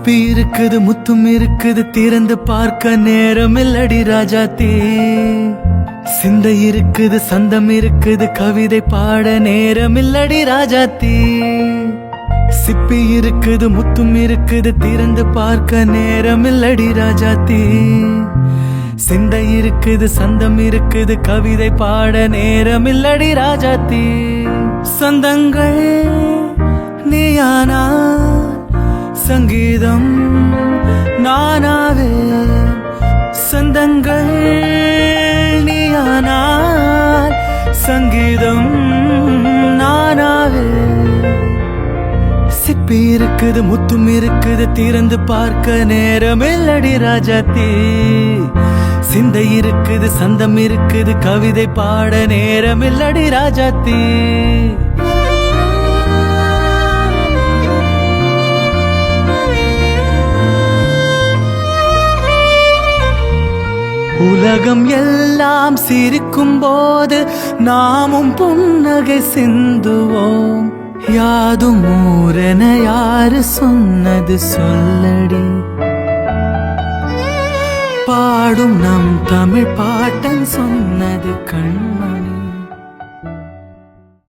சிப்பி இருக்குது முத்தும் இருக்குது திறந்து பார்க்க நேரம் இல்லடி ராஜாத்தே. சிந்தை இருக்குது சந்தம் இருக்குது கவிதை பாட நேரம் இல்லடி ராஜாத்தே. சிப்பி இருக்குது முத்தும் இருக்குது திறந்து பார்க்க நேரம் இல்லடி ராஜாத்தே. சிந்தை இருக்குது சந்தம் இருக்குது கவிதை பாட நேரம் இல்லடி ராஜாத்தே. சொந்தங்கள் நீயானா சங்கீதம் நானாவே. சொந்தங்கள் நீயானால் சங்கீதம் நானாவே. சிப்பி இருக்குது முத்தும் இருக்குது திறந்து பார்க்க நேரம் இல்லடி ராஜாத்தே. சிந்தை இருக்குது சந்தம் இருக்குது கவிதை பாட நேரம் இல்லடி ராஜாத்தே. உலகம் எல்லாம் சிரிக்கும் போது நாமும் புன்னகை சிந்துவோம். யாதும் ஊரென யாரு சொன்னது சொல்லடி. பாடும் நம் தமிழ் பாட்டன் சொன்னது கண்மணி.